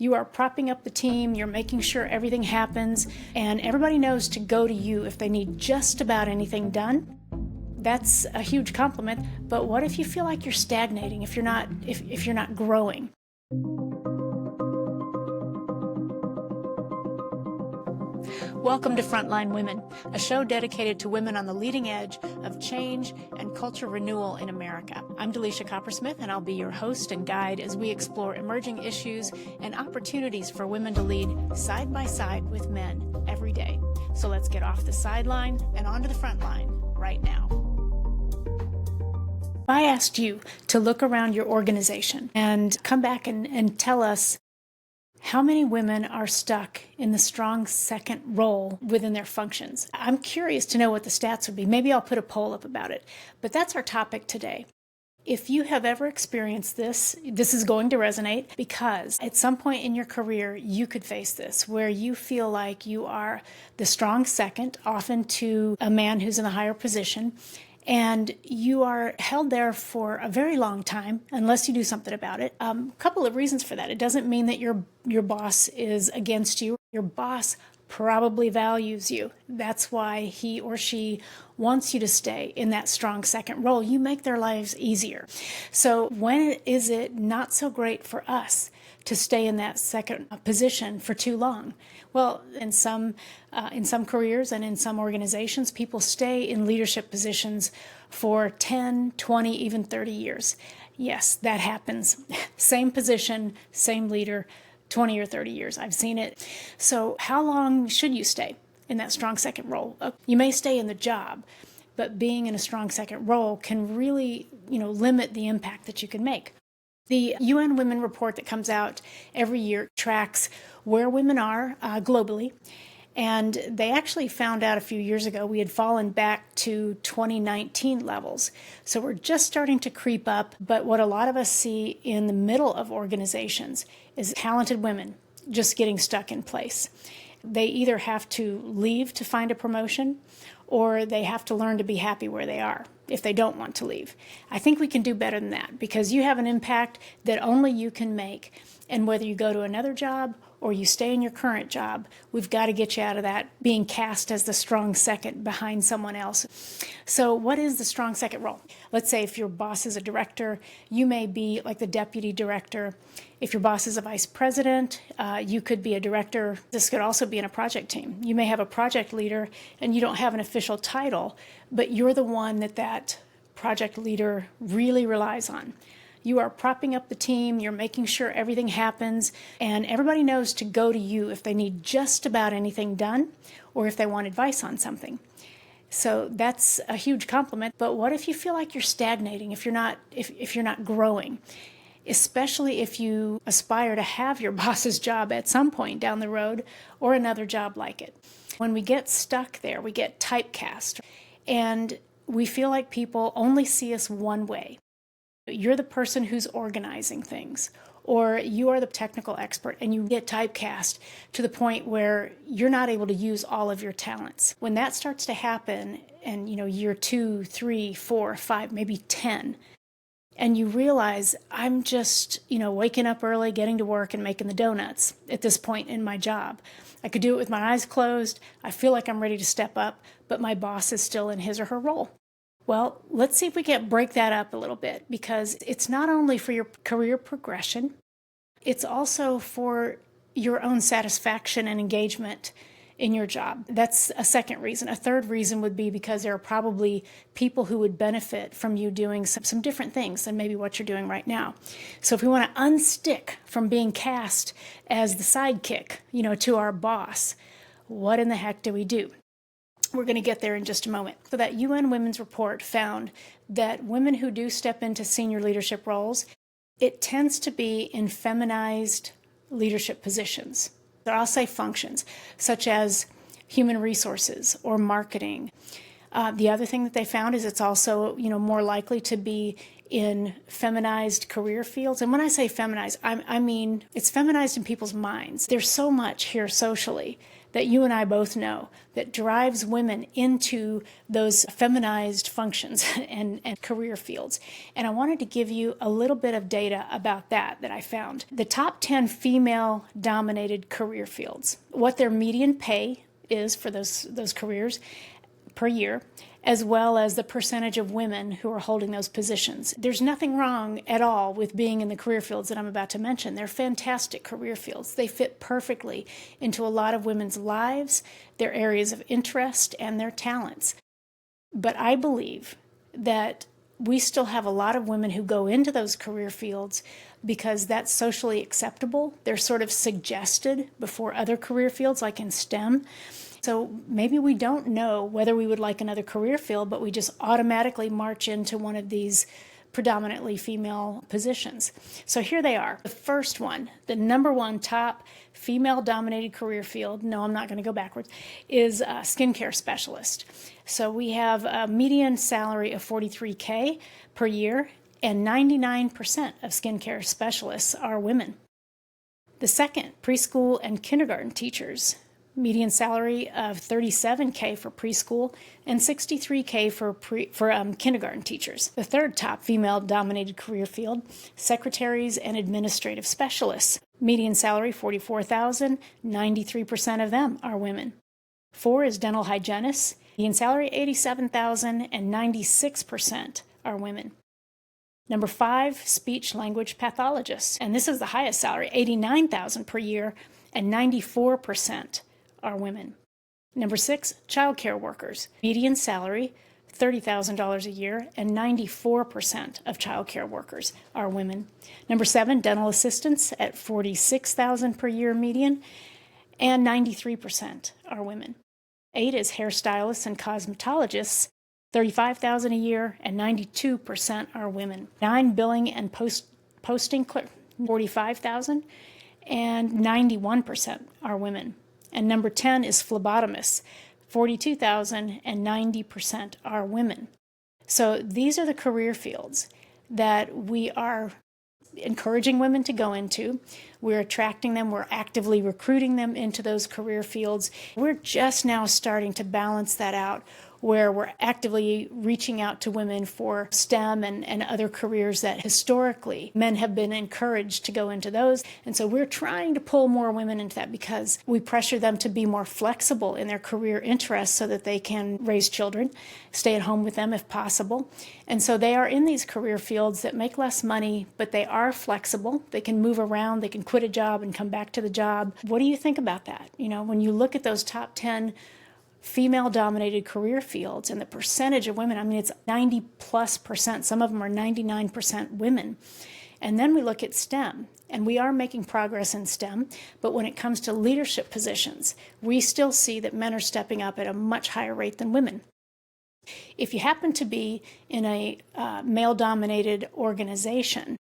You are propping up the team, you're making sure everything happens, and everybody knows to go to you if they need just about anything done. That's a huge compliment, but what if you feel like you're stagnating, if you're not growing? Welcome to Frontline Women, a show dedicated to women on the leading edge of change and culture renewal in America. I'm Dalisia Coppersmith, and I'll be your host and guide as we explore emerging issues and opportunities for women to lead side by side with men every day. So let's get off the sideline and onto the front line right now. If I asked you to look around your organization and come back and tell us how many women are stuck in the strong second role within their functions? I'm curious to know what the stats would be. Maybe I'll put a poll up about it. But that's our topic today. If you have ever experienced this is going to resonate, because at some point in your career, you could face this, where you feel like you are the strong second, often to a man who's in a higher position, and you are held there for a very long time unless you do something about it. A couple of reasons for that. It doesn't mean that your boss is against you. Your boss probably values you. That's why he or she wants you to stay in that strong second role. You make their lives easier. So when is it not so great for us to stay in that second position for too long? Well, in some careers and in some organizations, people stay in leadership positions for 10, 20, even 30 years. Yes, that happens. Same position, same leader, 20 or 30 years. I've seen it. So how long should you stay in that strong second role? You may stay in the job, but being in a strong second role can really, limit the impact that you can make. The UN Women Report that comes out every year tracks where women are globally. And they actually found out a few years ago we had fallen back to 2019 levels. So we're just starting to creep up. But what a lot of us see in the middle of organizations is talented women just getting stuck in place. They either have to leave to find a promotion, or they have to learn to be happy where they are if they don't want to leave. I think we can do better than that, because you have an impact that only you can make. And whether you go to another job or you stay in your current job, we've got to get you out of that being cast as the strong second behind someone else. So what is the strong second role? Let's say if your boss is a director, you may be like the deputy director. If your boss is a vice president, you could be a director. This could also be in a project team. You may have a project leader and you don't have an official title, but you're the one that project leader really relies on. You are propping up the team, you're making sure everything happens, and everybody knows to go to you if they need just about anything done or if they want advice on something. So that's a huge compliment. But what if you feel like you're stagnating, if you're not growing? Especially if you aspire to have your boss's job at some point down the road or another job like it. When we get stuck there, we get typecast, and we feel like people only see us one way. You're the person who's organizing things, or you are the technical expert, and you get typecast to the point where you're not able to use all of your talents. When that starts to happen, and year 2, 3, 4, 5, maybe 10, and you realize I'm just, waking up early, getting to work, and making the donuts at this point in my job. I could do it with my eyes closed. I feel like I'm ready to step up, but my boss is still in his or her role. Well, let's see if we can't break that up a little bit, because it's not only for your career progression, it's also for your own satisfaction and engagement in your job. That's a second reason. A third reason would be because there are probably people who would benefit from you doing some different things than maybe what you're doing right now. So if we want to unstick from being cast as the sidekick, to our boss, what in the heck do we do? We're going to get there in just a moment. So that UN Women's Report found that women who do step into senior leadership roles, it tends to be in feminized leadership positions. Or I'll say functions, such as human resources or marketing. The other thing that they found is it's also, more likely to be in feminized career fields. And when I say feminized, I mean it's feminized in people's minds. There's so much here socially that you and I both know that drives women into those feminized functions and career fields. And I wanted to give you a little bit of data about that I found. The top 10 female-dominated career fields, what their median pay is for those careers per year, as well as the percentage of women who are holding those positions. There's nothing wrong at all with being in the career fields that I'm about to mention. They're fantastic career fields. They fit perfectly into a lot of women's lives, their areas of interest, and their talents. But I believe that we still have a lot of women who go into those career fields because that's socially acceptable. They're sort of suggested before other career fields, like in STEM. So maybe we don't know whether we would like another career field, but we just automatically march into one of these predominantly female positions. So here they are. The first one, the number one top female-dominated career field, no, I'm not going to go backwards, is skincare specialist. So we have a median salary of $43K per year, and 99% of skincare specialists are women. The second, preschool and kindergarten teachers. Median salary of $37K for preschool and $63K for kindergarten teachers. The third top female-dominated career field, secretaries and administrative specialists. Median salary $44,000, 93% of them are women. 4 is dental hygienists. Median salary $87,000 and 96% are women. Number 5, speech language pathologists, and this is the highest salary, $89,000 per year, and 94% are women. Number 6, childcare workers. Median salary, $30,000 a year, and 94% of childcare workers are women. Number 7, dental assistants at $46,000 per year median, and 93% are women. 8 is hairstylists and cosmetologists, $35,000 a year, and 92% are women. 9, billing and posting clerk, $45,000, and 91% are women. And number 10 is phlebotomists, $42,000, and 90% are women. So these are the career fields that we are encouraging women to go into. We're attracting them. We're actively recruiting them into those career fields. We're just now starting to balance that out, where we're actively reaching out to women for STEM and other careers that historically men have been encouraged to go into those. And so we're trying to pull more women into that because we pressure them to be more flexible in their career interests so that they can raise children, stay at home with them if possible. And so they are in these career fields that make less money, but they are flexible. They can move around, they can quit a job and come back to the job. What do you think about that? You know, when you look at those top 10 female-dominated career fields and the percentage of women, I mean, it's 90+%. Some of them are 99% women. And then we look at STEM, and we are making progress in STEM, but when it comes to leadership positions, we still see that men are stepping up at a much higher rate than women. If you happen to be in a male-dominated organization,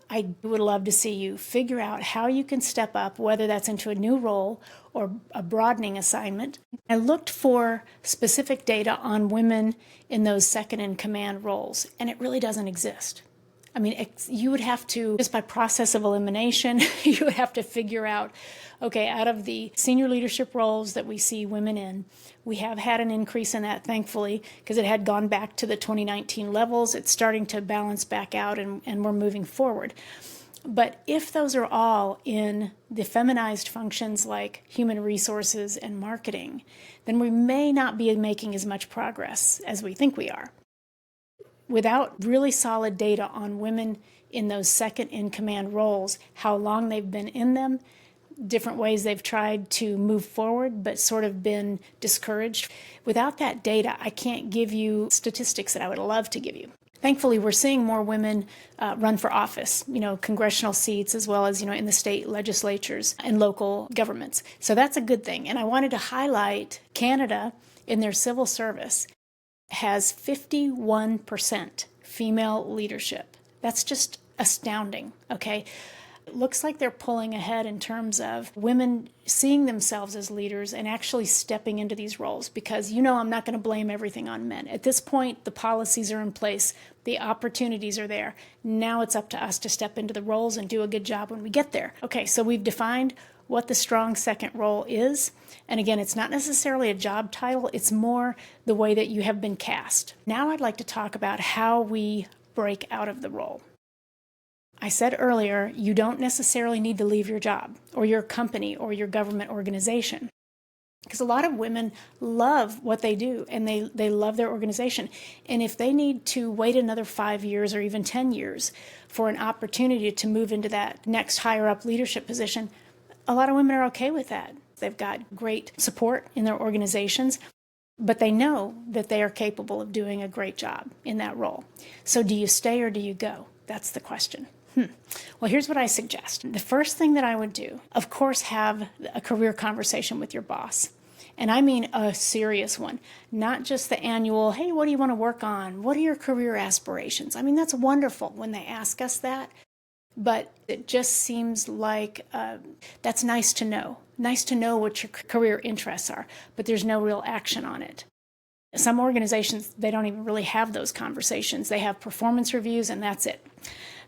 I would love to see you figure out how you can step up, whether that's into a new role or a broadening assignment. I looked for specific data on women in those second-in-command roles, and it really doesn't exist. I mean, you would have to, just by process of elimination, you would have to figure out, okay, out of the senior leadership roles that we see women in, we have had an increase in that, thankfully, because it had gone back to the 2019 levels. It's starting to balance back out, and we're moving forward. But if those are all in the feminized functions like human resources and marketing, then we may not be making as much progress as we think we are. Without really solid data on women in those second-in-command roles, how long they've been in them, different ways they've tried to move forward but sort of been discouraged. Without that data, I can't give you statistics that I would love to give you. Thankfully, we're seeing more women run for office, congressional seats, as well as, in the state legislatures and local governments. So that's a good thing. And I wanted to highlight Canada in their civil service has 51% female leadership. That's just astounding, okay? It looks like they're pulling ahead in terms of women seeing themselves as leaders and actually stepping into these roles because, I'm not going to blame everything on men. At this point, the policies are in place. The opportunities are there. Now it's up to us to step into the roles and do a good job when we get there. Okay, so we've defined what the strong second role is. And again, it's not necessarily a job title, it's more the way that you have been cast. Now I'd like to talk about how we break out of the role. I said earlier, you don't necessarily need to leave your job or your company or your government organization. Because a lot of women love what they do and they love their organization. And if they need to wait another 5 years or even 10 years for an opportunity to move into that next higher up leadership position, a lot of women are okay with that. They've got great support in their organizations, but they know that they are capable of doing a great job in that role. So do you stay or do you go? That's the question. Well, here's what I suggest. The first thing that I would do, of course, have a career conversation with your boss. And I mean a serious one, not just the annual, hey, what do you want to work on? What are your career aspirations? I mean, that's wonderful when they ask us that, but it just seems like that's nice to know. Nice to know what your career interests are, but there's no real action on it. Some organizations, they don't even really have those conversations. They have performance reviews and that's it.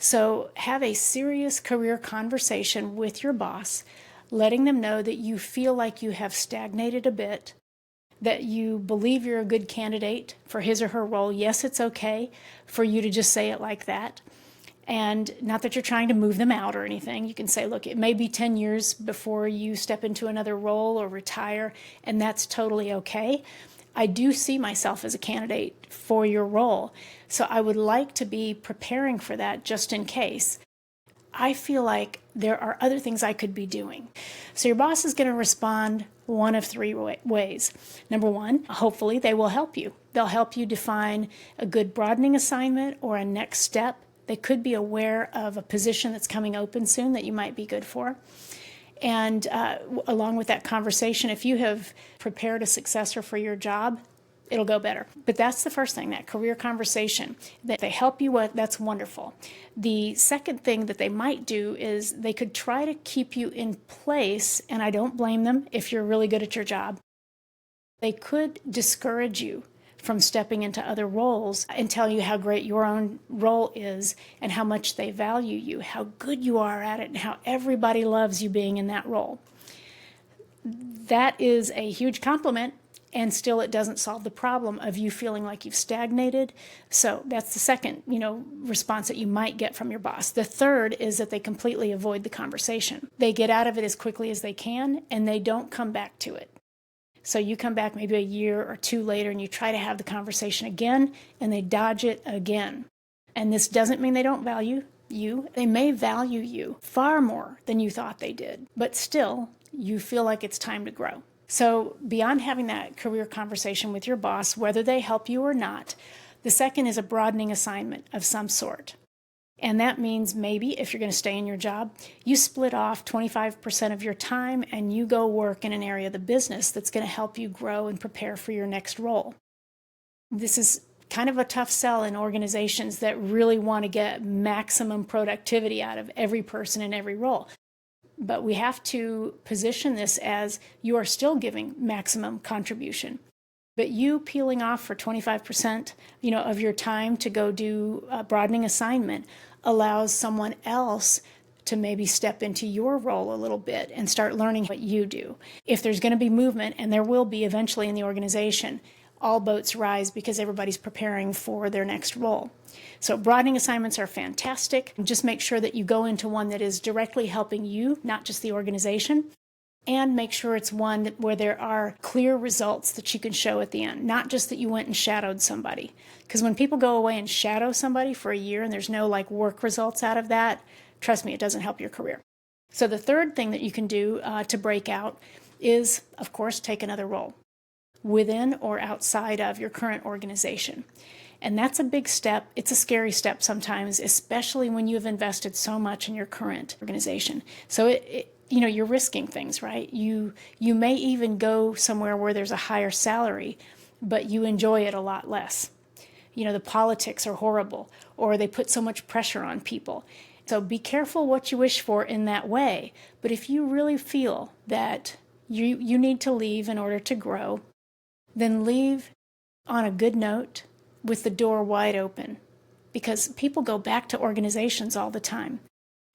So have a serious career conversation with your boss, letting them know that you feel like you have stagnated a bit, that you believe you're a good candidate for his or her role. Yes, it's okay for you to just say it like that. And not that you're trying to move them out or anything. You can say, look, it may be 10 years before you step into another role or retire, and that's totally okay. I do see myself as a candidate for your role, so I would like to be preparing for that just in case. I feel like there are other things I could be doing. So your boss is going to respond one of three ways. Number one, hopefully they will help you. They'll help you define a good broadening assignment or a next step. They could be aware of a position that's coming open soon that you might be good for. And along with that conversation, if you have prepared a successor for your job, it'll go better. But that's the first thing, that career conversation. That they help you with, that's wonderful. The second thing that they might do is they could try to keep you in place, and I don't blame them if you're really good at your job. They could discourage you from stepping into other roles and tell you how great your own role is and how much they value you, how good you are at it, and how everybody loves you being in that role. That is a huge compliment, and still it doesn't solve the problem of you feeling like you've stagnated. So that's the second, response that you might get from your boss. The third is that they completely avoid the conversation. They get out of it as quickly as they can, and they don't come back to it. So you come back maybe a year or two later and you try to have the conversation again, and they dodge it again. And this doesn't mean they don't value you. They may value you far more than you thought they did, but still you feel like it's time to grow. So beyond having that career conversation with your boss, whether they help you or not, the second is a broadening assignment of some sort. And that means maybe if you're going to stay in your job, you split off 25% of your time and you go work in an area of the business that's going to help you grow and prepare for your next role. This is kind of a tough sell in organizations that really want to get maximum productivity out of every person in every role. But we have to position this as you are still giving maximum contribution. But you peeling off for 25%, of your time to go do a broadening assignment allows someone else to maybe step into your role a little bit and start learning what you do. If there's going to be movement, and there will be eventually in the organization, all boats rise because everybody's preparing for their next role. So broadening assignments are fantastic. Just make sure that you go into one that is directly helping you, not just the organization. And make sure it's one where there are clear results that you can show at the end, not just that you went and shadowed somebody. Because when people go away and shadow somebody for a year and there's no work results out of that, trust me, it doesn't help your career. So the third thing that you can do to break out is, of course, take another role within or outside of your current organization. And that's a big step. It's a scary step sometimes, especially when you have invested so much in your current organization. So you're risking things, right? You may even go somewhere where there's a higher salary, but you enjoy it a lot less. The politics are horrible, or they put so much pressure on people. So be careful what you wish for in that way. But if you really feel that you need to leave in order to grow, then leave on a good note with the door wide open, because people go back to organizations all the time.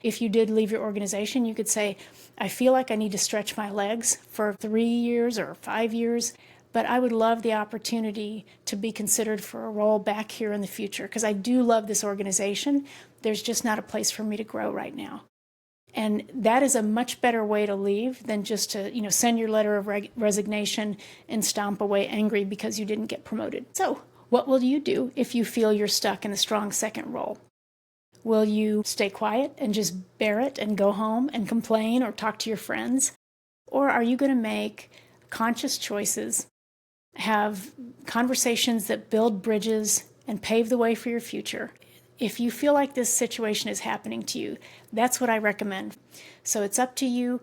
If you did leave your organization, you could say, I feel like I need to stretch my legs for 3 years or 5 years, but I would love the opportunity to be considered for a role back here in the future because I do love this organization. There's just not a place for me to grow right now. And that is a much better way to leave than just to, send your letter of resignation and stomp away angry because you didn't get promoted. So, what will you do if you feel you're stuck in a strong second role? Will you stay quiet and just bear it and go home and complain or talk to your friends? Or are you going to make conscious choices, have conversations that build bridges and pave the way for your future? If you feel like this situation is happening to you, that's what I recommend. So it's up to you.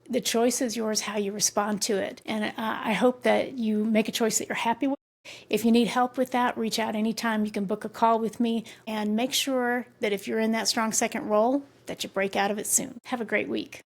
The choice is yours, how you respond to it. And I hope that you make a choice that you're happy with. If you need help with that, reach out anytime. You can book a call with me and make sure that if you're in that strong second role, that you break out of it soon. Have a great week.